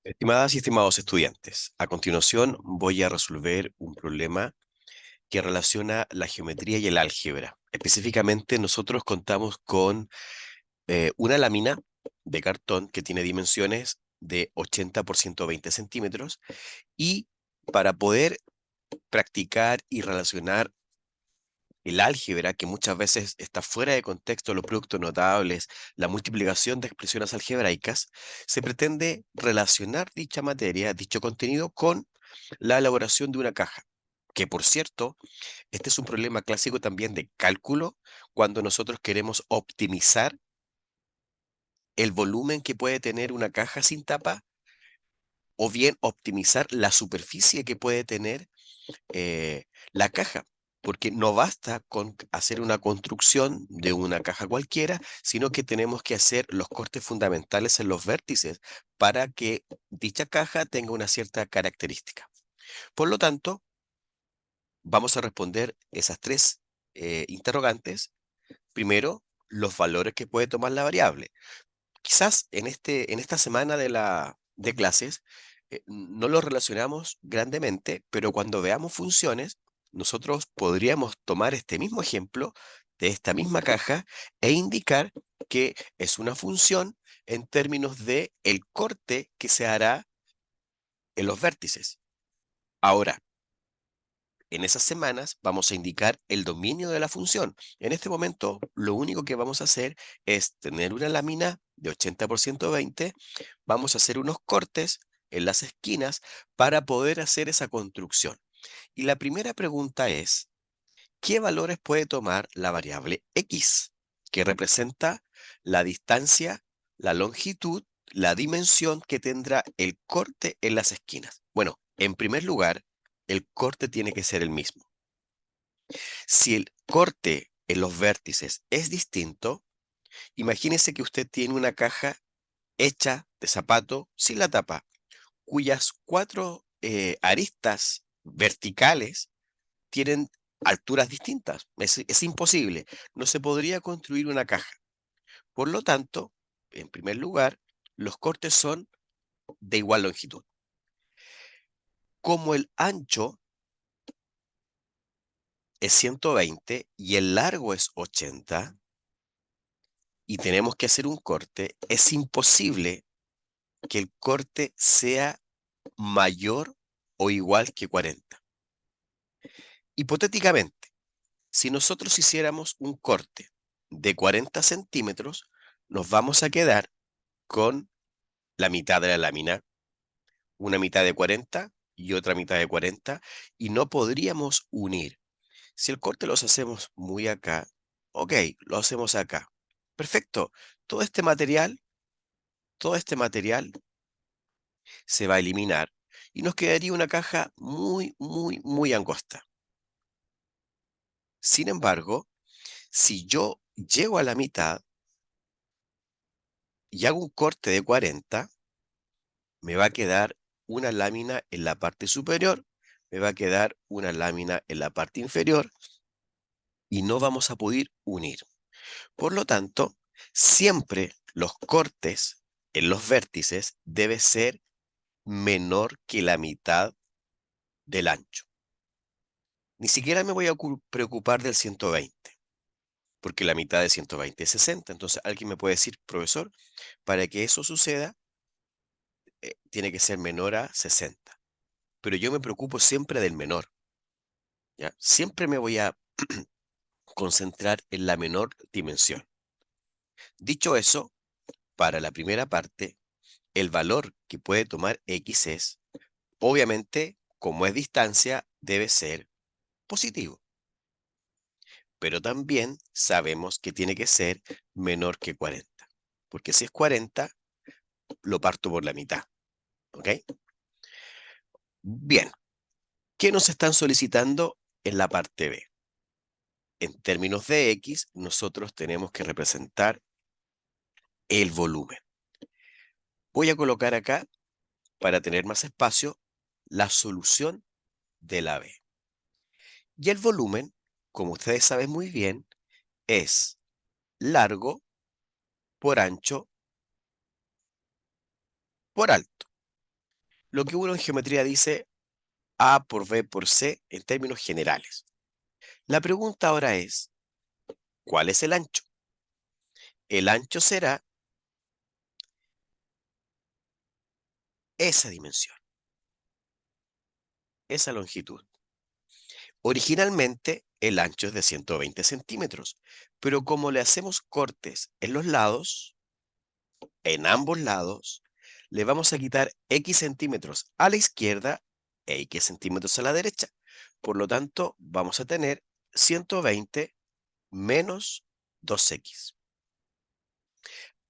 Estimadas y estimados estudiantes, a continuación voy a resolver un problema que relaciona la geometría y el álgebra. Específicamente, nosotros contamos con una lámina de cartón que tiene dimensiones de 80 por 120 centímetros y para poder practicar y relacionar el álgebra, que muchas veces está fuera de contexto, los productos notables, la multiplicación de expresiones algebraicas, se pretende relacionar dicha materia, dicho contenido, con la elaboración de una caja. Que por cierto, este es un problema clásico también de cálculo cuando nosotros queremos optimizar el volumen que puede tener una caja sin tapa o bien optimizar la superficie que puede tener la caja, porque no basta con hacer una construcción de una caja cualquiera, sino que tenemos que hacer los cortes fundamentales en los vértices para que dicha caja tenga una cierta característica. Por lo tanto, vamos a responder esas tres interrogantes. Primero, los valores que puede tomar la variable. Quizás en esta semana de clases no lo relacionamos grandemente, pero cuando veamos funciones, nosotros podríamos tomar este mismo ejemplo de esta misma caja e indicar que es una función en términos de el corte que se hará en los vértices. Ahora, en esas semanas vamos a indicar el dominio de la función. En este momento, lo único que vamos a hacer es tener una lámina de 80 por 120. Vamos a hacer unos cortes en las esquinas para poder hacer esa construcción. Y la primera pregunta es, ¿qué valores puede tomar la variable x, que representa la distancia, la longitud, la dimensión que tendrá el corte en las esquinas? Bueno, en primer lugar, el corte tiene que ser el mismo. Si el corte en los vértices es distinto, imagínese que usted tiene una caja hecha de zapato sin la tapa, cuyas cuatro aristas verticales tienen alturas distintas. Es imposible. No se podría construir una caja. Por lo tanto, en primer lugar, los cortes son de igual longitud. Como el ancho es 120 y el largo es 80, y tenemos que hacer un corte, es imposible que el corte sea mayor o igual que 40. Hipotéticamente, si nosotros hiciéramos un corte de 40 centímetros, nos vamos a quedar con la mitad de la lámina, una mitad de 40 y otra mitad de 40, y no podríamos unir. Si el corte los hacemos muy acá, ok, lo hacemos acá. Perfecto. Todo este material, todo este material se va a eliminar y nos quedaría una caja muy, muy, muy angosta. Sin embargo, si yo llego a la mitad y hago un corte de 40, me va a quedar una lámina en la parte superior, me va a quedar una lámina en la parte inferior y no vamos a poder unir. Por lo tanto, siempre los cortes en los vértices debe ser menor que la mitad del ancho. Ni siquiera me voy a preocupar del 120, porque la mitad de 120 es 60. Entonces alguien me puede decir, profesor, para que eso suceda, tiene que ser menor a 60. Pero yo me preocupo siempre del menor, ¿ya? Siempre me voy a concentrar en la menor dimensión. Dicho eso, para la primera parte, el valor que puede tomar x es, obviamente, como es distancia, debe ser positivo. Pero también sabemos que tiene que ser menor que 40. Porque si es 40, lo parto por la mitad. ¿Ok? Bien, ¿qué nos están solicitando en la parte B? En términos de X, nosotros tenemos que representar el volumen. Voy a colocar acá, para tener más espacio, la solución de la B. Y el volumen, como ustedes saben muy bien, es largo por ancho por alto. lo que uno en geometría dice A por B por C en términos generales. La pregunta ahora es, ¿cuál es el ancho? El ancho será esa dimensión, esa longitud. Originalmente, el ancho es de 120 centímetros, pero como le hacemos cortes en los lados, en ambos lados, le vamos a quitar X centímetros a la izquierda e X centímetros a la derecha. Por lo tanto, vamos a tener 120 menos 2X.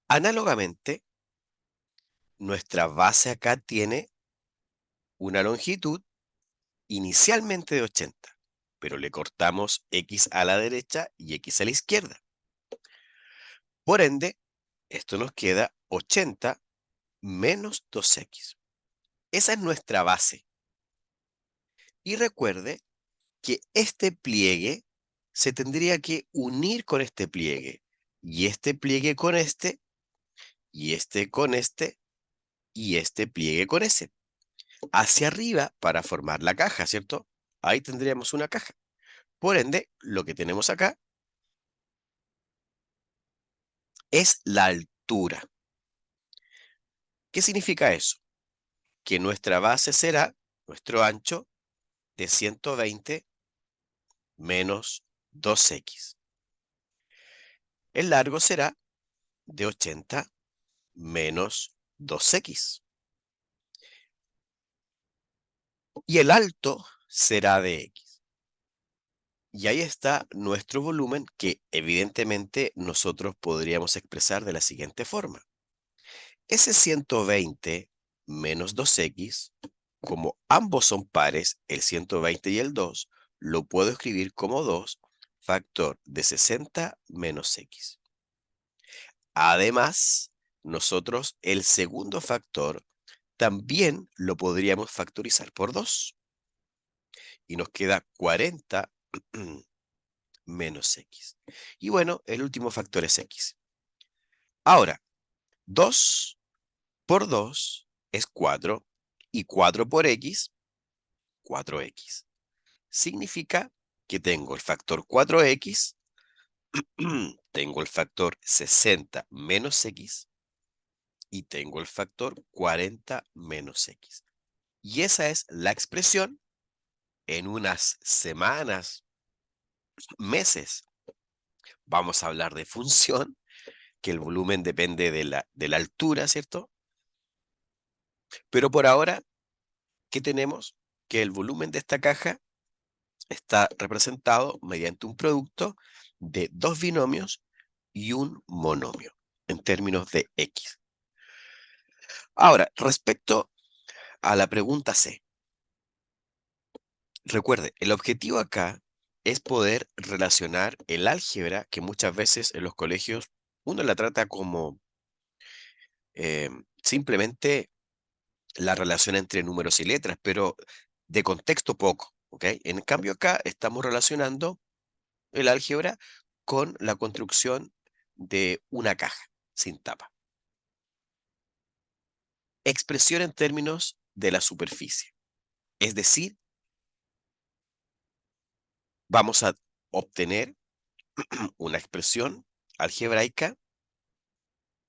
Análogamente, nuestra base acá tiene una longitud inicialmente de 80, pero le cortamos X a la derecha y X a la izquierda. Por ende, esto nos queda 80 menos 2X. Esa es nuestra base. Y recuerde que este pliegue se tendría que unir con este pliegue, y este pliegue con este, y este con este, y este pliegue con ese, hacia arriba para formar la caja, ¿cierto? Ahí tendríamos una caja. Por ende, lo que tenemos acá es la altura. ¿Qué significa eso? Que nuestra base será nuestro ancho de 120 menos 2X. El largo será de 80 menos 2X. Y el alto será de X. Y ahí está nuestro volumen que evidentemente nosotros podríamos expresar de la siguiente forma. Ese 120 menos 2X, como ambos son pares, el 120 y el 2, lo puedo escribir como 2 factor de 60 menos X. Además, nosotros el segundo factor también lo podríamos factorizar por 2 y nos queda 40 menos X. Y bueno, el último factor es X. Ahora, 2 por 2 es 4 y 4 por X, 4X. Significa que tengo el factor 4X, tengo el factor 60 menos X y tengo el factor 40 menos X. Y esa es la expresión en unas semanas, meses. Vamos a hablar de función, que el volumen depende de la altura, ¿cierto? Pero por ahora, ¿qué tenemos? Que el volumen de esta caja está representado mediante un producto de dos binomios y un monomio en términos de X. Ahora, respecto a la pregunta C, recuerde, el objetivo acá es poder relacionar el álgebra, que muchas veces en los colegios uno la trata como simplemente la relación entre números y letras, pero de contexto poco, ¿ok? En cambio acá estamos relacionando el álgebra con la construcción de una caja sin tapa. Expresión en términos de la superficie. Es decir, vamos a obtener una expresión algebraica,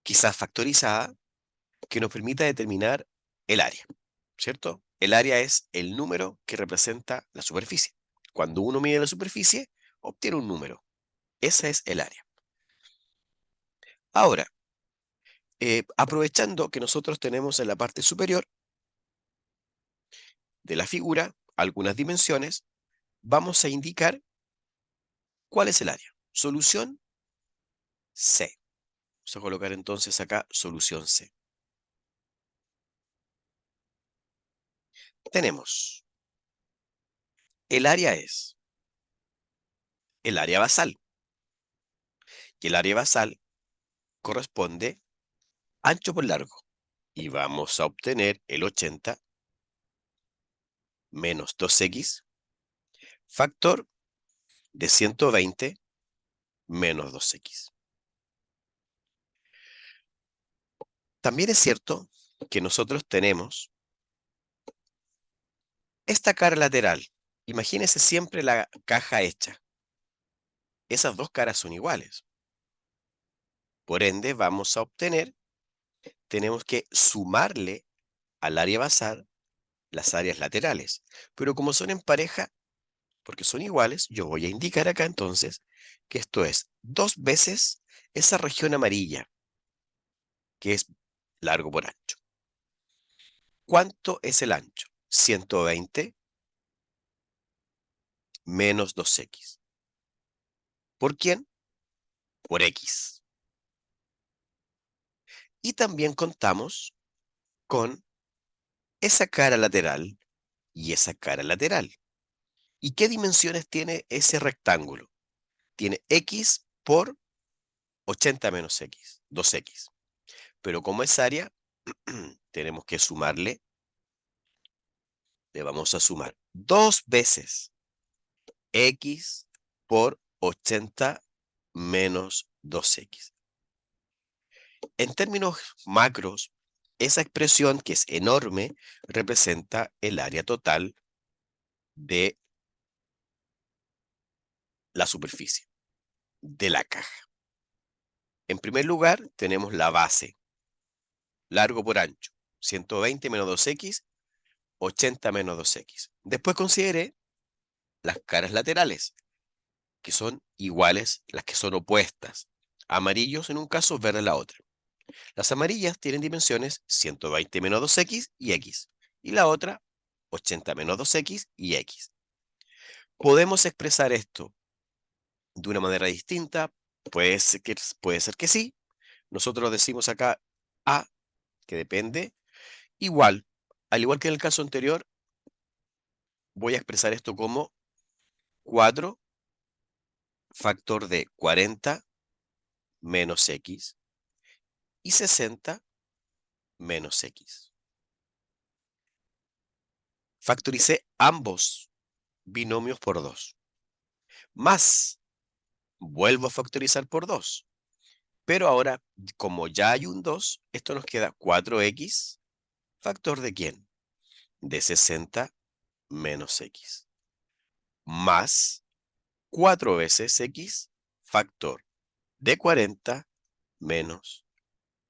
quizás factorizada, que nos permita determinar el área, ¿cierto? El área es el número que representa la superficie. Cuando uno mide la superficie, obtiene un número. Esa es el área. Ahora, aprovechando que nosotros tenemos en la parte superior de la figura algunas dimensiones, vamos a indicar cuál es el área. Solución C. Vamos a colocar entonces acá solución C. Tenemos, el área es el área basal. Y el área basal corresponde ancho por largo. Y vamos a obtener el 80 menos 2X, factor de 120 menos 2X. También es cierto que nosotros tenemos Esta cara lateral, imagínese siempre la caja hecha. Esas dos caras son iguales. Por ende, vamos a obtener, tenemos que sumarle al área basal las áreas laterales. Pero como son en pareja, porque son iguales, yo voy a indicar acá entonces que esto es 2 veces esa región amarilla, que es largo por ancho. ¿Cuánto es el ancho? 120 menos 2x. ¿Por quién? Por x. Y también contamos con esa cara lateral y esa cara lateral. ¿Y qué dimensiones tiene ese rectángulo? Tiene x por 80 menos x, 2x. Pero como es área, tenemos que sumarle, le vamos a sumar 2 veces x por 80 menos 2x. En términos macros, esa expresión, que es enorme, representa el área total de la superficie, de la caja. En primer lugar, tenemos la base, largo por ancho, 120 menos 2x, 80 menos 2x. Después considere las caras laterales, que son iguales, las que son opuestas. Amarillos en un caso, verde en la otra. Las amarillas tienen dimensiones 120 menos 2x y x. Y la otra, 80 menos 2x y x. ¿Podemos expresar esto de una manera distinta? Puede ser que sí. Nosotros decimos acá A, que depende. Igual, al igual que en el caso anterior, voy a expresar esto como 4 factor de 40 menos x y 60 menos x. Factoricé ambos binomios por 2. Más, vuelvo a factorizar por 2. Pero ahora, como ya hay un 2, esto nos queda 4x, factor de ¿quién? De 60 menos x. Más 4 veces x, factor de 40 menos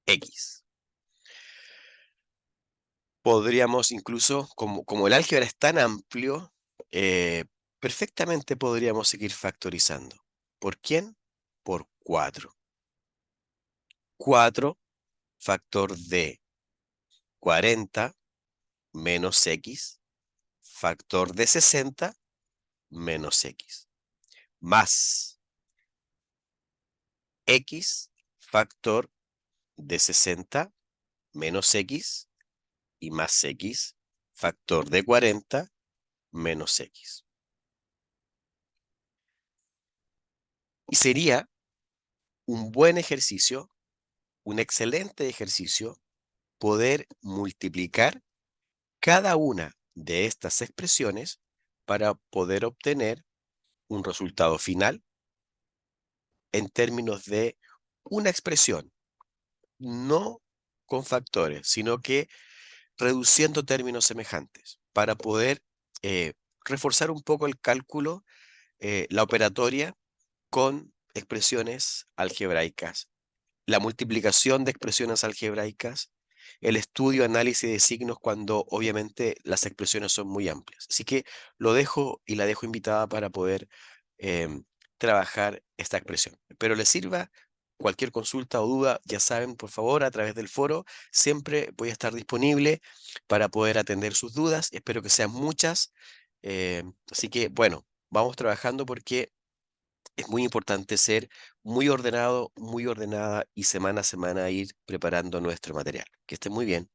x. Podríamos incluso, como el álgebra es tan amplio, eh, perfectamente podríamos seguir factorizando. ¿Por quién? Por 4. 4 factor de 40 menos x, factor de 60 menos x, más x, factor de 60 menos x, y más x, factor de 40 menos x. Y sería un buen ejercicio, un excelente ejercicio, poder multiplicar cada una de estas expresiones para poder obtener un resultado final en términos de una expresión, no con factores, sino que reduciendo términos semejantes para poder eh, reforzar un poco el cálculo, la operatoria con expresiones algebraicas, la multiplicación de expresiones algebraicas, el estudio, análisis de signos cuando obviamente las expresiones son muy amplias. Así que lo dejo y la dejo invitada para poder em, trabajar esta expresión. Espero les sirva. Cualquier consulta o duda, ya saben, por favor, a través del foro, siempre voy a estar disponible para poder atender sus dudas. Espero que sean muchas. Así que, bueno, vamos trabajando porque es muy importante ser muy ordenado, muy ordenada y semana a semana ir preparando nuestro material. Que esté muy bien.